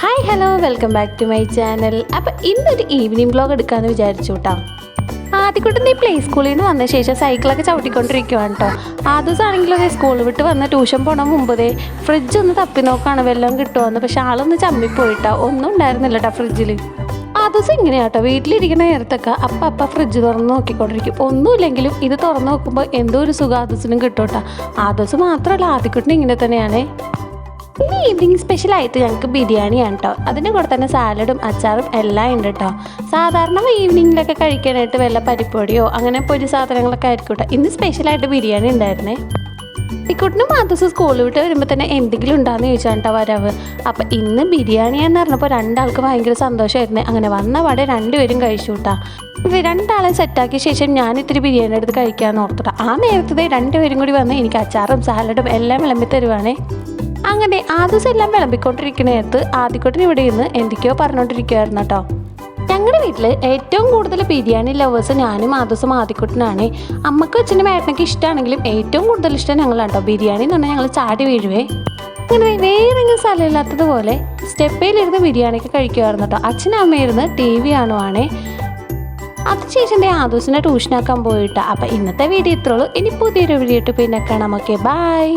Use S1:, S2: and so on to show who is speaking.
S1: Hi hello welcome back to my channel. അപ്പോൾ ഇന്നൊരു evening vlog എടുക്കാമെന്ന് വിചാരിച്ചു കേട്ടോ. ആദ്യക്കൂട്ട് നീ പ്ലേ സ്കൂളിൽ നിന്ന് വന്ന ശേഷം സൈക്കിളൊക്കെ ചവിട്ടിക്കൊണ്ടിരിക്കുവാണ് കേട്ടോ. ആദ്യമാണെങ്കിലും അതേ സ്കൂൾ വിട്ട് വന്ന് ട്യൂഷൻ പോകണം മുമ്പതേ ഫ്രിഡ്ജ് ഒന്ന് തപ്പി നോക്കാണ് വല്ലതും കിട്ടുമെന്ന്. പക്ഷെ ആളൊന്ന് ചമ്മിപ്പോയിട്ടോ, ഒന്നും ഉണ്ടായിരുന്നില്ല കേട്ടോ ഫ്രിഡ്ജിൽ. ആ ദിവസം ഇങ്ങനെയാട്ടോ, വീട്ടിലിരിക്കുന്ന നേരത്തൊക്കെ അപ്പം ഫ്രിഡ്ജ് തുറന്ന് നോക്കിക്കൊണ്ടിരിക്കും. ഒന്നുമില്ലെങ്കിലും ഇത് തുറന്ന് നോക്കുമ്പോൾ എന്തോ ഒരു സുഖം ആ ദിവസത്തിനും കിട്ടും കേട്ടോ. ആ ദിവസം മാത്രമല്ല, ആദ്യക്കൂട്ടിന് ഇങ്ങനെ തന്നെയാണേ. ഇന്ന് ഈവനിങ് സ്പെഷ്യലായിട്ട് ഞങ്ങൾക്ക് ബിരിയാണിയാണ് കേട്ടോ. അതിൻ്റെ കൂടെ തന്നെ സാലഡും അച്ചാറും എല്ലാം ഉണ്ട് കേട്ടോ. സാധാരണ ഈവനിങ്ങിലൊക്കെ കഴിക്കാനായിട്ട് വല്ല പരിപ്പൊടിയോ അങ്ങനെ പൊരി സാധനങ്ങളൊക്കെ ആയിരിക്കും കേട്ടോ. ഇന്ന് സ്പെഷ്യലായിട്ട് ബിരിയാണി ഉണ്ടായിരുന്നേ. ഇക്കുട്ടിനും ആ ദിവസം സ്കൂളിൽ വിട്ട് വരുമ്പോൾ തന്നെ എന്തെങ്കിലും ഉണ്ടാകുന്ന ചോദിച്ചാൽ കേട്ടോ വരവ്. അപ്പം ഇന്ന് ബിരിയാണിയാന്ന് പറഞ്ഞപ്പോൾ രണ്ടാൾക്ക് ഭയങ്കര സന്തോഷമായിരുന്നു. അങ്ങനെ വന്ന പാടെ രണ്ടുപേരും കഴിച്ചു കേട്ടോ. ഇത് രണ്ടാളെ സെറ്റാക്കിയ ശേഷം ഞാൻ ഇത്തിരി ബിരിയാണി എടുത്ത് കഴിക്കാമെന്ന് ഓർത്തിട്ടാ. ആ നേരത്തെ രണ്ടുപേരും കൂടി വന്ന് എനിക്ക് അച്ചാറും സാലഡും എല്ലാം വിളമ്പി തരുവാണേ. അങ്ങനെ ആ ദിവസം എല്ലാം വിളമ്പിക്കൊണ്ടിരിക്കുന്ന നേരത്ത് ആദ്യക്കൂട്ടിന് ഇവിടെ ഇരുന്ന് എന്തൊക്കെയോ പറഞ്ഞുകൊണ്ടിരിക്കുമായിരുന്നു കേട്ടോ. ഞങ്ങളുടെ വീട്ടിൽ ഏറ്റവും കൂടുതൽ ബിരിയാണി ലവേഴ്സ് ഞാനും ആ ദിവസം ആദ്യക്കൂട്ടിനാണ്. അമ്മക്ക് അച്ഛനും ഏട്ടനൊക്കെ ഇഷ്ടമാണെങ്കിലും ഏറ്റവും കൂടുതൽ ഇഷ്ടം ഞങ്ങളാണ് കേട്ടോ. ബിരിയാണി എന്ന് പറഞ്ഞാൽ ഞങ്ങൾ ചാടി വീഴുവേ. അങ്ങനെ വേറെങ്കിലും സ്ഥലമില്ലാത്തതുപോലെ സ്റ്റെപ്പയിലിരുന്ന് ബിരിയാണിയൊക്കെ കഴിക്കുമായിരുന്നു കേട്ടോ. അച്ഛനും അമ്മയിരുന്ന് TV കാണുവാണേ. അതിനുശേഷം ആ ദിവസം ട്യൂഷനാക്കാൻ പോയിട്ടാ. അപ്പം ഇന്നത്തെ വീഡിയോ ഇത്രയുള്ളൂ. ഇനി പുതിയൊരു വീഡിയോ ഇട്ട് പിന്നെ കാണാം. Okay, by.